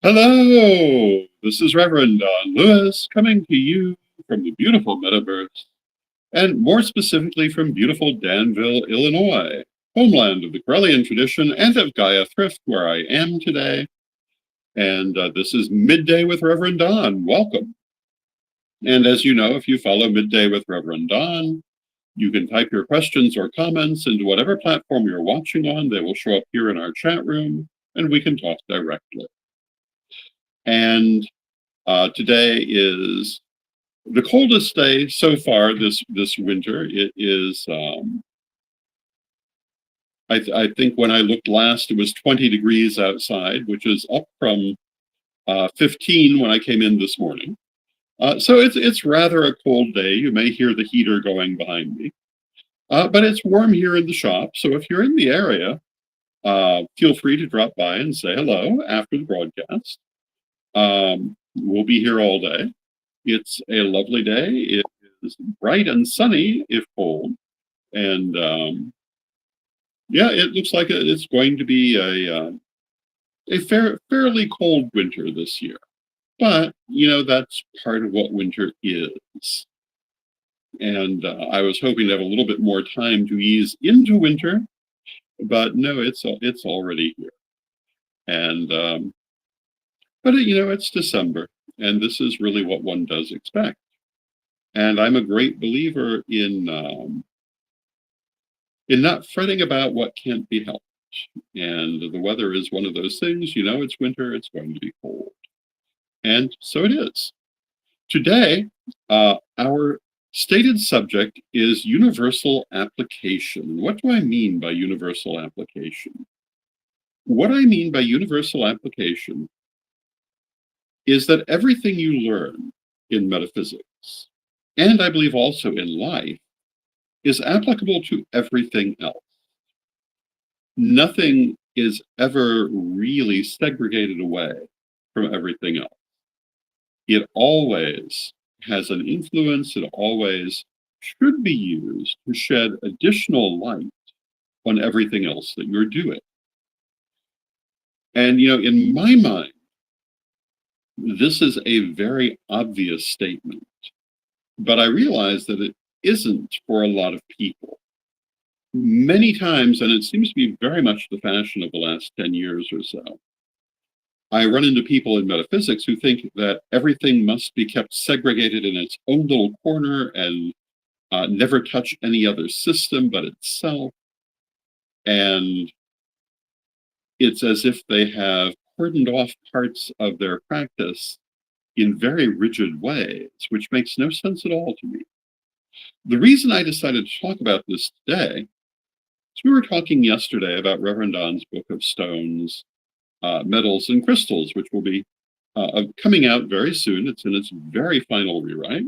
Hello, this is Reverend Don Lewis coming to you from the beautiful metaverse, and more specifically from beautiful Danville, Illinois, homeland of the Corellian tradition and of Gaia Thrift, where I am today. And this is Midday with Reverend Don. Welcome. And as you know, if you follow Midday with Reverend Don, you can type your questions or comments into whatever platform you're watching on. They will show up here in our chat room, and we can talk directly. And today is the coldest day so far this winter. It is. I think when I looked last, it was 20 degrees outside, which is up from 15 when I came in this morning. So it's rather a cold day. You may hear the heater going behind me, but it's warm here in the shop. So if you're in the area, feel free to drop by and say hello after the broadcast. We'll be here all day. It's a lovely day. It is bright and sunny, if cold. And yeah, it looks like it's going to be a fairly cold winter this year. But, that's part of what winter is. And I was hoping to have a little bit more time to ease into winter, but no, it's already here. And but it's December, and this is really what one does expect. And I'm a great believer in not fretting about what can't be helped. And the weather is one of those things. It's winter; it's going to be cold, and so it is. Today, our stated subject is universal application. What do I mean by universal application? What I mean by universal application is that everything you learn in metaphysics, and I believe also in life, is applicable to everything else. Nothing is ever really segregated away from everything else. It always has an influence, it always should be used to shed additional light on everything else that you're doing. And, in my mind, this is a very obvious statement, but I realize that it isn't for a lot of people. Many times, and it seems to be very much the fashion of the last 10 years or so, I run into people in metaphysics who think that everything must be kept segregated in its own little corner and never touch any other system but itself. And it's as if they have cordoned off parts of their practice in very rigid ways, which makes no sense at all to me. The reason I decided to talk about this today is we were talking yesterday about Reverend Don's book of stones, metals, and crystals, which will be coming out very soon. It's in its very final rewrite.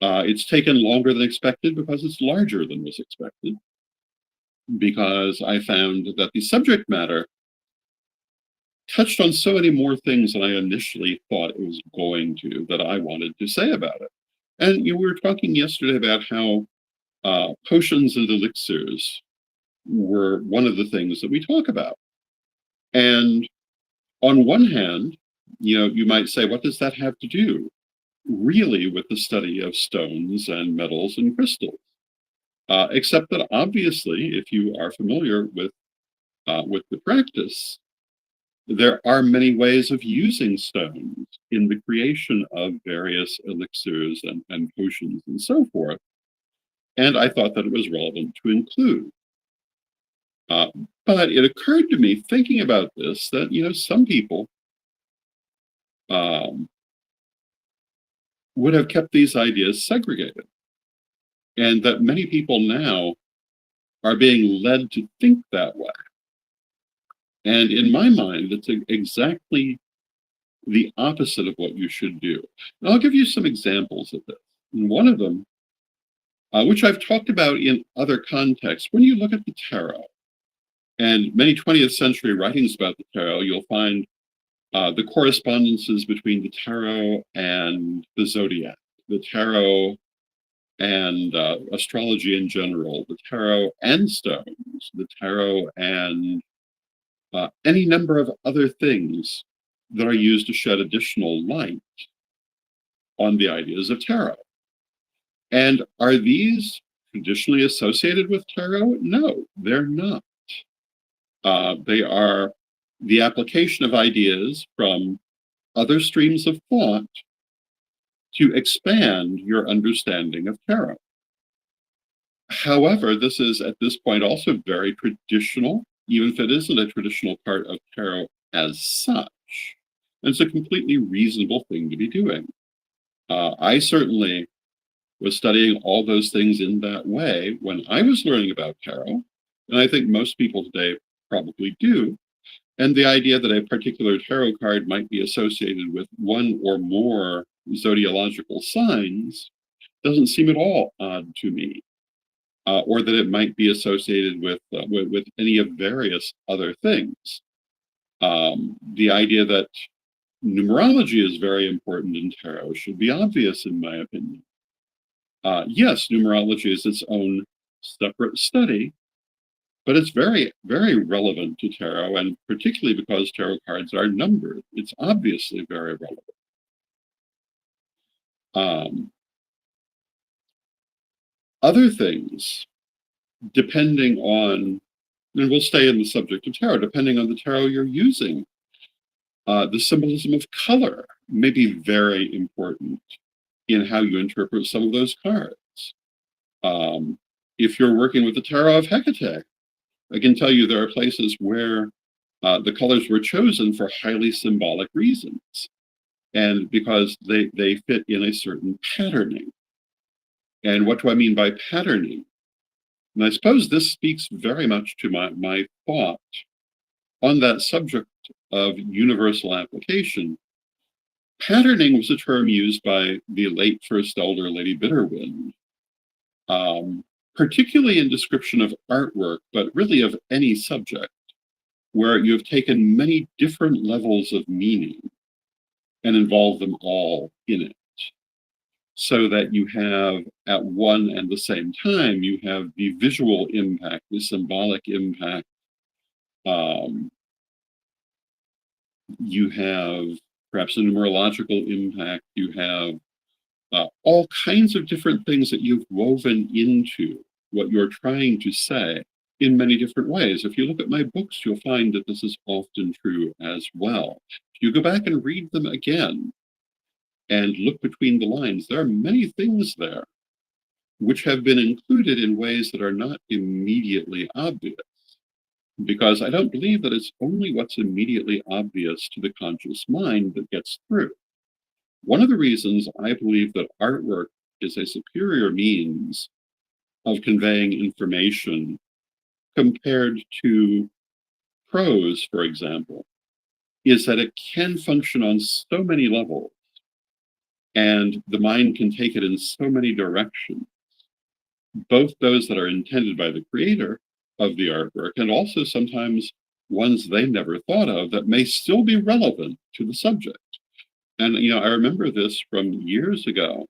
It's taken longer than expected because it's larger than was expected, because I found that the subject matter touched on so many more things than I initially thought it was going to, that I wanted to say about it. And we were talking yesterday about how potions and elixirs were one of the things that we talk about. And on one hand, you might say, what does that have to do really with the study of stones and metals and crystals? Except that obviously, if you are familiar with the practice, there are many ways of using stones in the creation of various elixirs and potions and so forth. And I thought that it was relevant to include. But it occurred to me, thinking about this, that, some people would have kept these ideas segregated. And that many people now are being led to think that way. And in my mind, it's exactly the opposite of what you should do. And I'll give you some examples of this. And one of them, which I've talked about in other contexts, when you look at the tarot, and many 20th century writings about the tarot, you'll find the correspondences between the tarot and the zodiac, the tarot and astrology in general, the tarot and stones, the tarot and any number of other things that are used to shed additional light on the ideas of tarot. And are these traditionally associated with tarot? No, they're not. They are the application of ideas from other streams of thought to expand your understanding of tarot. However, this is at this point also very traditional, even if it isn't a traditional part of tarot as such. And it's a completely reasonable thing to be doing. I certainly was studying all those things in that way when I was learning about tarot, and I think most people today probably do. And the idea that a particular tarot card might be associated with one or more zodiological signs doesn't seem at all odd to me. Or that it might be associated with any of various other things. The idea that numerology is very important in tarot should be obvious, in my opinion. Yes, numerology is its own separate study, but it's very, very relevant to tarot, and particularly because tarot cards are numbered, it's obviously very relevant. Other things, depending on, and we'll stay in the subject of tarot, depending on the tarot you're using, the symbolism of color may be very important in how you interpret some of those cards. If you're working with the Tarot of Hecate, I can tell you there are places where the colors were chosen for highly symbolic reasons, and because they fit in a certain patterning. And what do I mean by patterning? And I suppose this speaks very much to my thought on that subject of universal application. Patterning was a term used by the late First Elder Lady Bitterwind, particularly in description of artwork, but really of any subject, where you have taken many different levels of meaning and involved them all in it. So that you have, at one and the same time, you have the visual impact, the symbolic impact, you have perhaps a numerological impact, you have all kinds of different things that you've woven into what you're trying to say in many different ways. If you look at my books, you'll find that this is often true as well. If you go back and read them again and look between the lines, there are many things there which have been included in ways that are not immediately obvious. Because I don't believe that it's only what's immediately obvious to the conscious mind that gets through. One of the reasons I believe that artwork is a superior means of conveying information compared to prose, for example, is that it can function on so many levels, and the mind can take it in so many directions, both those that are intended by the creator of the artwork, and also sometimes ones they never thought of that may still be relevant to the subject. And, I remember this from years ago.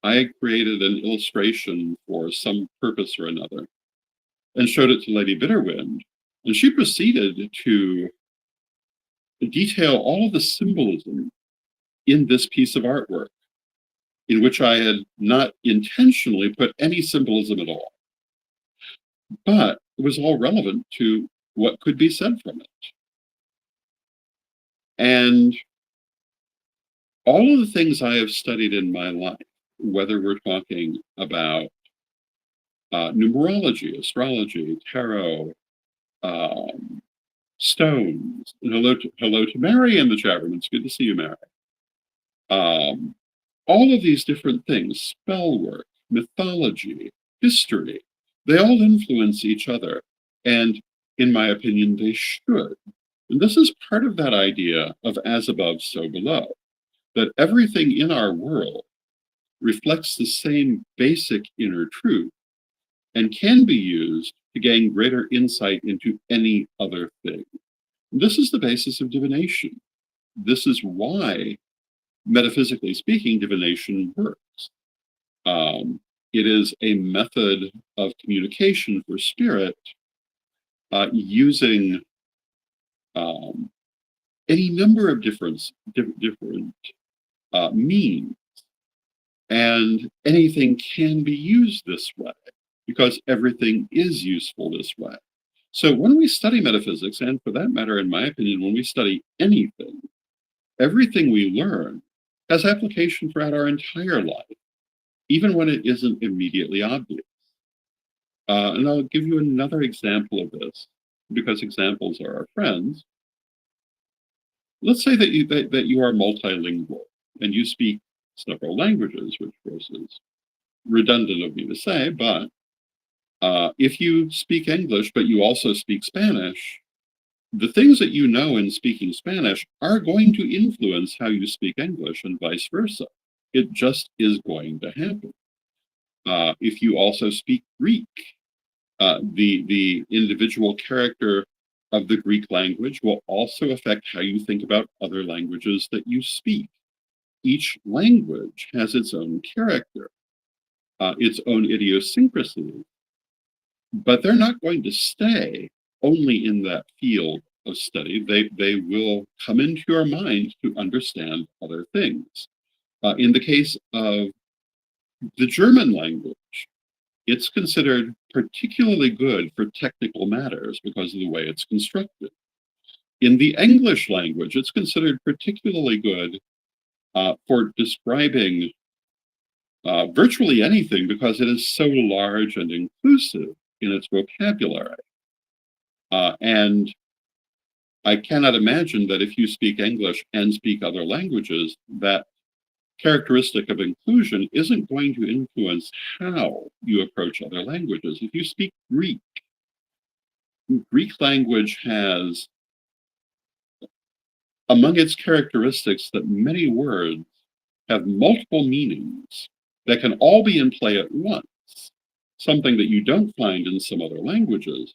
I created an illustration for some purpose or another and showed it to Lady Bitterwind, and she proceeded to detail all of the symbolism in this piece of artwork, in which I had not intentionally put any symbolism at all. But it was all relevant to what could be said from it. And all of the things I have studied in my life, whether we're talking about numerology, astrology, tarot, stones, and hello to Mary in the chat room. It's good to see you, Mary. All of these different things, spell work, mythology, history, they all influence each other. And in my opinion, they should. And this is part of that idea of as above, so below, that everything in our world reflects the same basic inner truth and can be used to gain greater insight into any other thing. And this is the basis of divination. This is why, metaphysically speaking, divination works. It is a method of communication for spirit using any number of different means, and anything can be used this way because everything is useful this way. So when we study metaphysics, and for that matter, in my opinion, when we study anything, everything we learn has application throughout our entire life, even when it isn't immediately obvious. And I'll give you another example of this, because examples are our friends. Let's say that you are multilingual and you speak several languages, which of course is redundant of me to say, but if you speak English but you also speak Spanish, the things that you know in speaking Spanish are going to influence how you speak English and vice versa. It just is going to happen. If you also speak Greek, the individual character of the Greek language will also affect how you think about other languages that you speak. Each language has its own character, its own idiosyncrasies, but they're not going to stay only in that field of study. They will come into your mind to understand other things. In the case of the German language, it's considered particularly good for technical matters because of the way it's constructed. In the English language, it's considered particularly good for describing virtually anything because it is so large and inclusive in its vocabulary. And I cannot imagine that if you speak English and speak other languages, that characteristic of inclusion isn't going to influence how you approach other languages. If you speak Greek, Greek language has among its characteristics that many words have multiple meanings that can all be in play at once, something that you don't find in some other languages.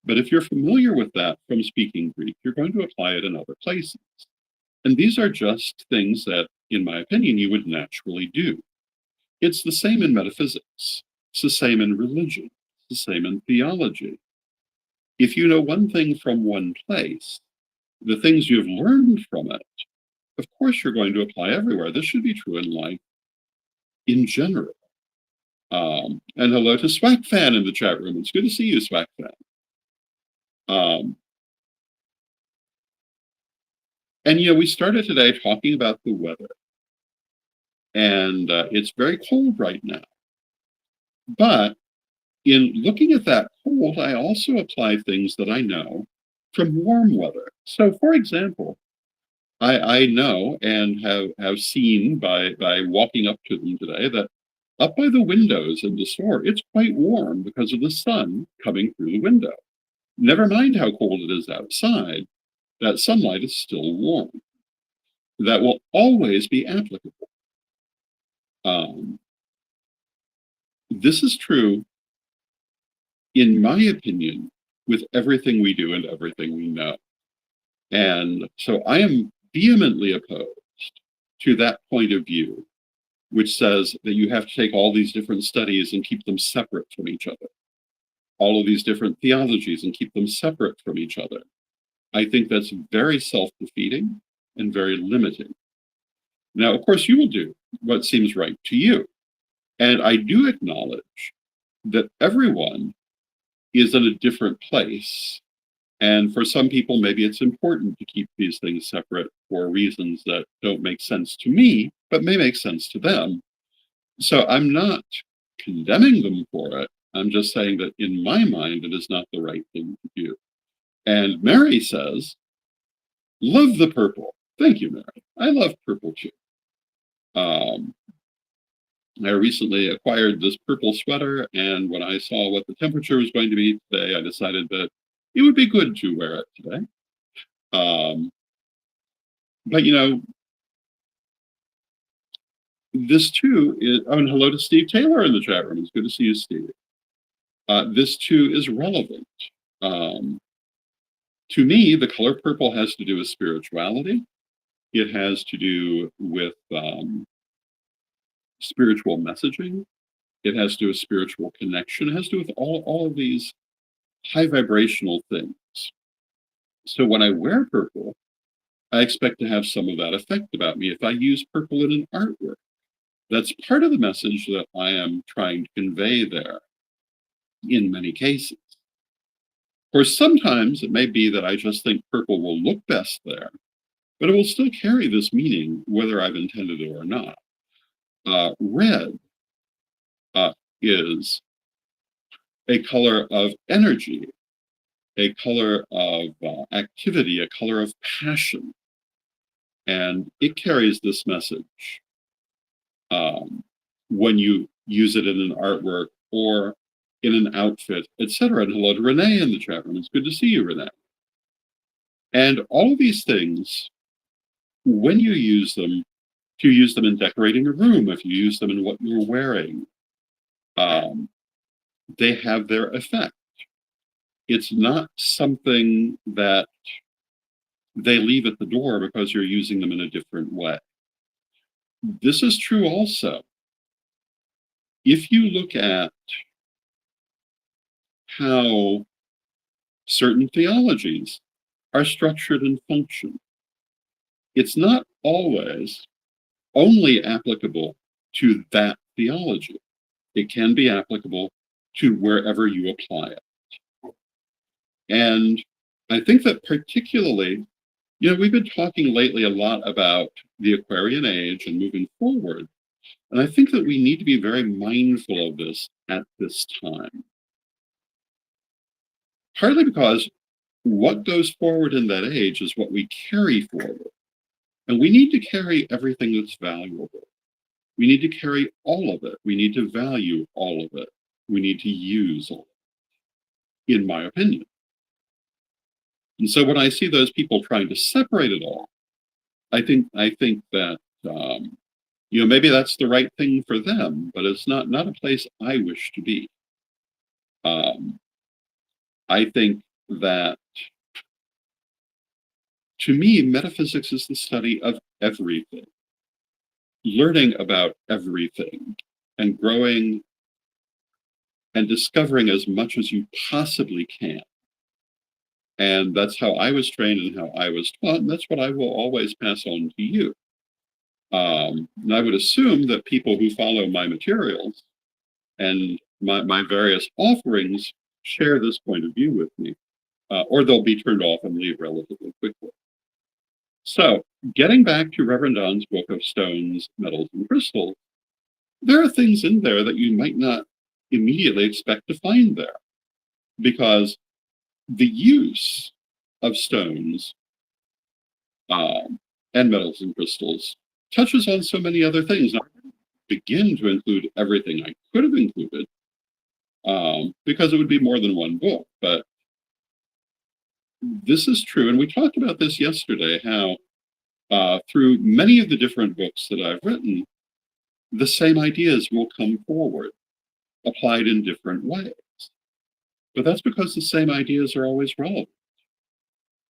But if you're familiar with that from speaking Greek, you're going to apply it in other places. And these are just things that, in my opinion, you would naturally do. It's the same in metaphysics. It's the same in religion. It's the same in theology. If you know one thing from one place, the things you've learned from it, of course you're going to apply everywhere. This should be true in life in general. And hello to Swag Fan in the chat room. It's good to see you, Swag Fan. And we started today talking about the weather. And it's very cold right now. But in looking at that cold, I also apply things that I know from warm weather. So, for example, I know and have seen by walking up to them today that up by the windows in the store, it's quite warm because of the sun coming through the window. Never mind how cold it is outside, that sunlight is still warm. That will always be applicable. This is true, in my opinion, with everything we do and everything we know. And so I am vehemently opposed to that point of view, which says that you have to take all these different studies and keep them separate from each other, all of these different theologies and keep them separate from each other. I think that's very self-defeating and very limiting. Now, of course, you will do what seems right to you. And I do acknowledge that everyone is in a different place. And for some people, maybe it's important to keep these things separate for reasons that don't make sense to me, but may make sense to them. So I'm not condemning them for it. I'm just saying that in my mind, it is not the right thing to do. And Mary says, love the purple. Thank you, Mary. I love purple too. I recently acquired this purple sweater, and when I saw what the temperature was going to be today, I decided that it would be good to wear it today. But this too is, oh, and hello to Steve Taylor in the chat room. It's good to see you, Steve. This too is relevant. To me, the color purple has to do with spirituality. It has to do with spiritual messaging. It has to do with spiritual connection. It has to do with all of these high vibrational things. So when I wear purple, I expect to have some of that effect about me if I use purple in an artwork. That's part of the message that I am trying to convey there in many cases. Or sometimes it may be that I just think purple will look best there, but it will still carry this meaning whether I've intended it or not. Red is a color of energy, a color of activity, a color of passion, and it carries this message when you use it in an artwork or in an outfit, etc. And hello to Renee in the chat room. It's good to see you, Renee. And all of these things, when you use them, if you use them in decorating a room, if you use them in what you're wearing, they have their effect. It's not something that they leave at the door because you're using them in a different way. This is true also. If you look at how certain theologies are structured and function, it's not always only applicable to that theology. It can be applicable to wherever you apply it. And I think that particularly, we've been talking lately a lot about the Aquarian age and moving forward. And I think that we need to be very mindful of this at this time. Partly because what goes forward in that age is what we carry forward. And we need to carry everything that's valuable. We need to carry all of it. We need to value all of it. We need to use all of it, in my opinion. And so when I see those people trying to separate it all, I think that maybe that's the right thing for them, but it's not a place I wish to be. I think that, to me, metaphysics is the study of everything, learning about everything, and growing and discovering as much as you possibly can. And that's how I was trained and how I was taught, and that's what I will always pass on to you. And I would assume that people who follow my materials and my various offerings share this point of view with me, or they'll be turned off and leave relatively quickly. So, getting back to Rev Don's book of stones, metals, and crystals, there are things in there that you might not immediately expect to find there, because the use of stones and metals and crystals touches on so many other things. Now, I didn't begin to include everything I could have included, because it would be more than one book, but this is true. And we talked about this yesterday, how through many of the different books that I've written, the same ideas will come forward, applied in different ways. But that's because the same ideas are always relevant.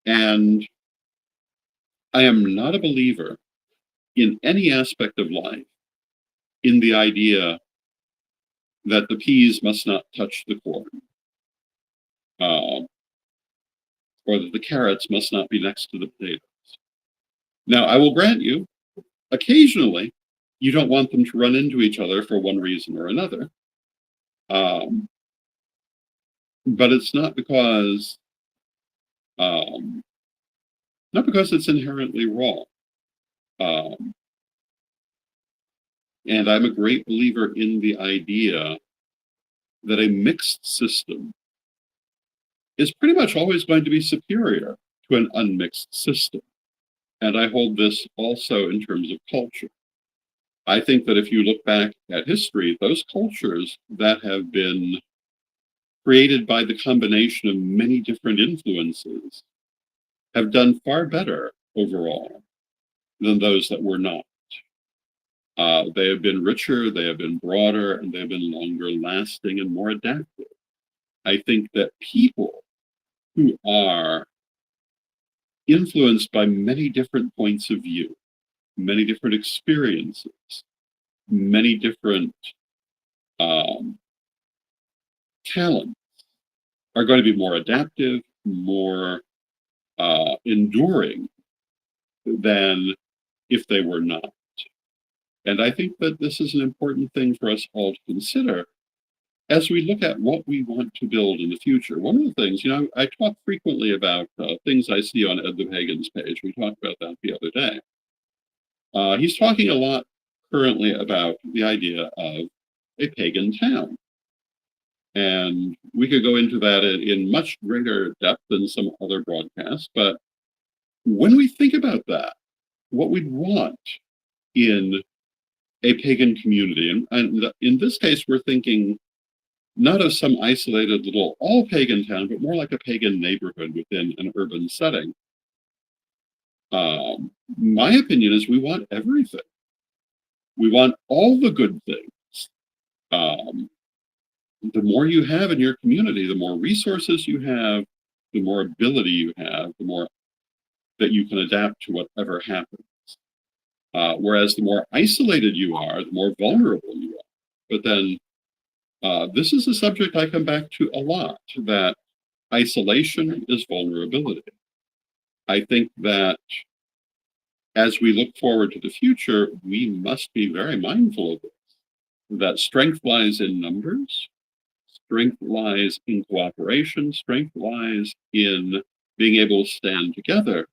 And I am not a believer in any aspect of life in the idea that the peas must not touch the corn, or that the carrots must not be next to the potatoes. Now, I will grant you, occasionally, you don't want them to run into each other for one reason or another. But it's not because it's inherently wrong. And I'm a great believer in the idea that a mixed system is pretty much always going to be superior to an unmixed system. And I hold this also in terms of culture. I think that if you look back at history, those cultures that have been created by the combination of many different influences have done far better overall than those that were not. They have been richer, they have been broader, and they have been longer lasting and more adaptive. I think that people who are influenced by many different points of view, many different experiences, many different talents, are going to be more adaptive, more enduring, than if they were not. And I think that this is an important thing for us all to consider as we look at what we want to build in the future. One of the things, I talk frequently about things I see on Ed the Pagan's page. We talked about that the other day. He's talking a lot currently about the idea of a pagan town. And we could go into that in much greater depth than some other broadcasts. But when we think about that, what we'd want in a pagan community, and in this case, we're thinking not of some isolated little all pagan town, but more like a pagan neighborhood within an urban setting. My opinion is we want everything. We want all the good things. The more you have in your community, the more resources you have, the more ability you have, the more that you can adapt to whatever happens. Whereas the more isolated you are, the more vulnerable you are. But then this is a subject I come back to a lot, that isolation is vulnerability. I think that as we look forward to the future, we must be very mindful of this, that strength lies in numbers, strength lies in cooperation, strength lies in being able to stand together.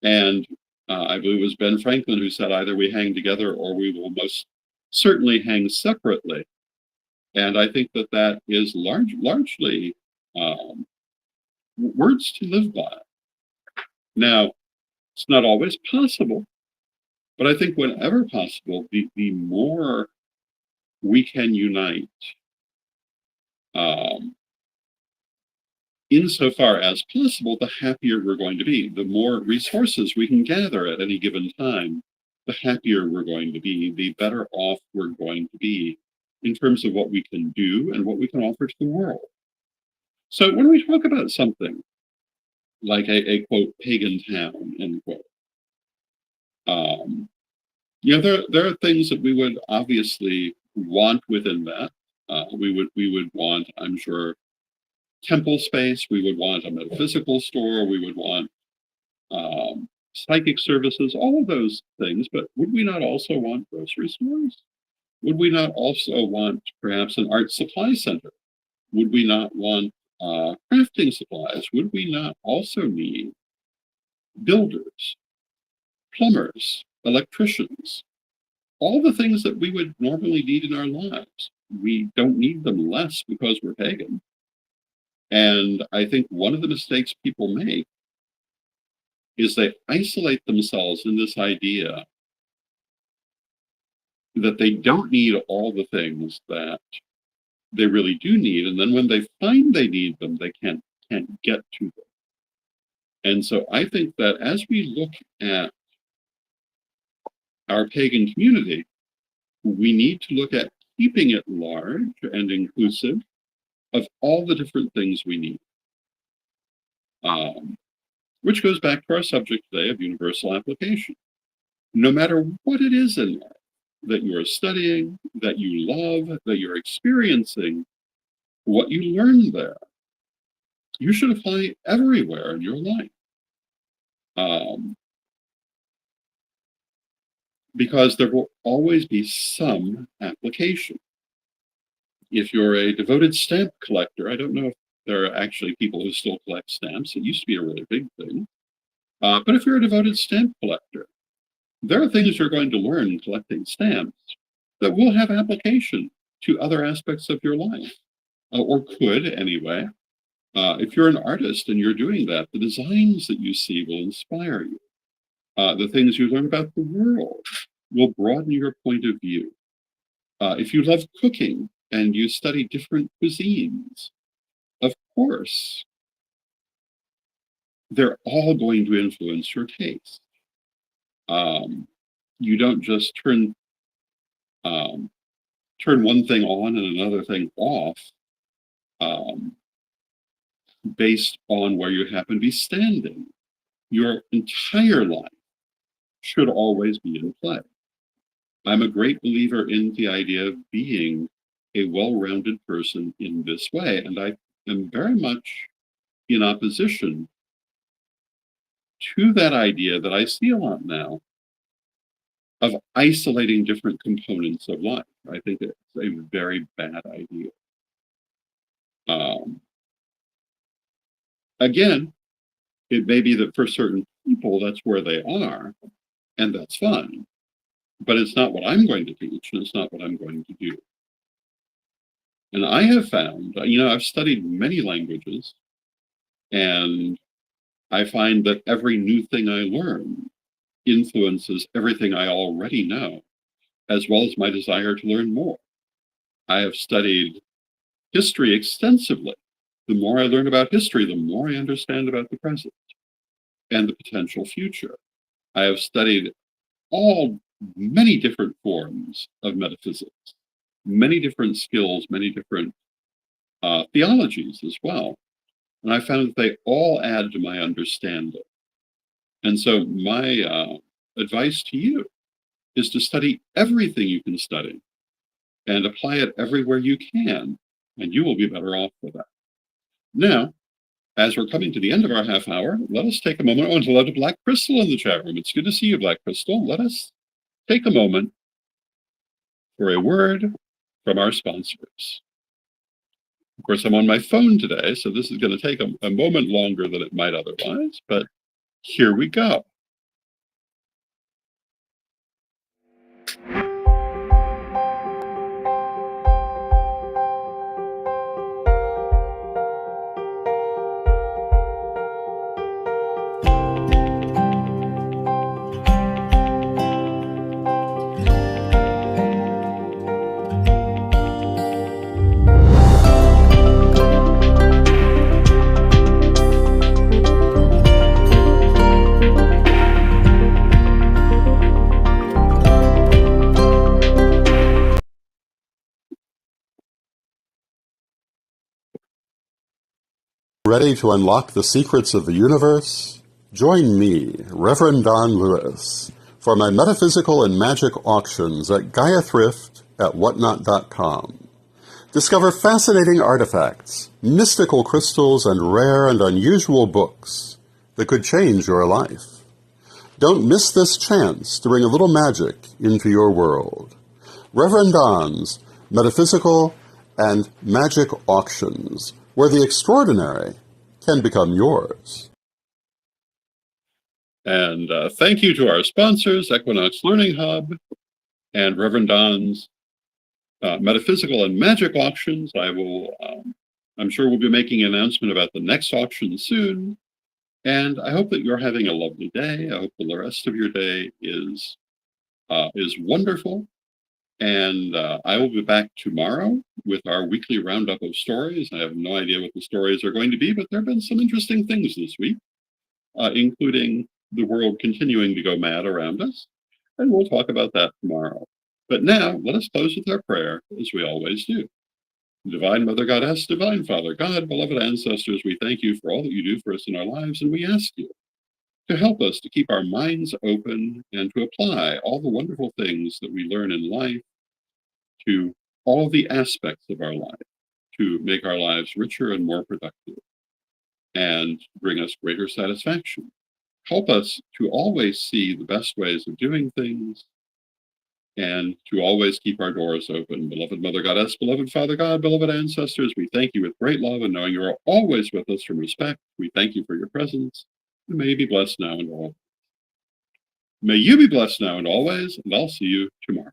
And I believe it was Ben Franklin who said, either we hang together or we will most certainly hang separately. And I think that that is largely words to live by. Now, it's not always possible, but I think whenever possible, the more we can unite, insofar as possible, the happier we're going to be. The more resources we can gather at any given time, the happier we're going to be, the better off we're going to be in terms of what we can do and what we can offer to the world. So when we talk about something like a quote, pagan town, end quote, there are things that we would obviously want within that. We would want, I'm sure, temple space. We would want a metaphysical store. We would want psychic services, all of those things. But would we not also want grocery stores? Would we not also want perhaps an art supply center? Would we not want crafting supplies? Would we not also need builders, plumbers, electricians, all the things that we would normally need in our lives? We don't need them less because we're pagan. And I think one of the mistakes people make is they isolate themselves in this idea that they don't need all the things that they really do need. And then when they find they need them, they can't get to them. And so I think that as we look at our pagan community, we need to look at keeping it large and inclusive of all the different things we need. Which goes back to our subject today of universal application. No matter what it is in life that you're studying, that you love, that you're experiencing, what you learn there, you should apply everywhere in your life. Because there will always be some application. If you're a devoted stamp collector, I don't know if there are actually people who still collect stamps. It used to be a really big thing. But if you're a devoted stamp collector, there are things you're going to learn collecting stamps that will have application to other aspects of your life, or could anyway. If you're an artist and you're doing that, the designs that you see will inspire you. The things you learn about the world will broaden your point of view. If you love cooking and you study different cuisines, of course, they're all going to influence your taste. You don't just turn one thing on and another thing off based on where you happen to be standing. Your entire life should always be in play. I'm a great believer in the idea of being a well-rounded person in this way, and I am very much in opposition to that idea that I see a lot now of isolating different components of life. I think it's a very bad idea. Um, Again, it may be that for certain people, that's where they are, and that's fine. But it's not what I'm going to teach, and it's not what I'm going to do. And I have found, I've studied many languages, and I find that every new thing I learn influences everything I already know, as well as my desire to learn more. I have studied history extensively. The more I learn about history, the more I understand about the present and the potential future. I have studied many different forms of metaphysics, many different skills, many different theologies as well. And I found that they all add to my understanding. And so my advice to you is to study everything you can study and apply it everywhere you can, and you will be better off for that. Now, as we're coming to the end of our half hour, let us take a moment. I want to hello to Black Crystal in the chat room. It's good to see you, Black Crystal. Let us take a moment for a word from our sponsors. Of course, I'm on my phone today, so this is going to take a moment longer than it might otherwise, but here we go. Ready to unlock the secrets of the universe? Join me, Rev Don Lewis, for my metaphysical and magic auctions at Gaia Thrift at whatnot.com. Discover fascinating artifacts, mystical crystals, and rare and unusual books that could change your life. Don't miss this chance to bring a little magic into your world. Rev Don's Metaphysical and Magic Auctions, where the extraordinary can become yours. And thank you to our sponsors, Equinox Learning Hub and Rev Don's Metaphysical and Magic Auctions. I'm sure we'll be making an announcement about the next auction soon. And I hope that you're having a lovely day. I hope the rest of your day is wonderful. And I will be back tomorrow with our weekly roundup of stories. I have no idea what the stories are going to be, but there have been some interesting things this week, including the world continuing to go mad around us. And we'll talk about that tomorrow. But now, let us close with our prayer, as we always do. Divine Mother Goddess, Divine Father God, beloved ancestors, we thank you for all that you do for us in our lives, and we ask you to help us to keep our minds open and to apply all the wonderful things that we learn in life to all the aspects of our life, to make our lives richer and more productive, and bring us greater satisfaction. Help us to always see the best ways of doing things, and to always keep our doors open. Beloved Mother Goddess, beloved Father God, beloved ancestors, we thank you with great love, and knowing you are always with us from respect, we thank you for your presence. And may you be blessed now and always. May you be blessed now and always, and I'll see you tomorrow.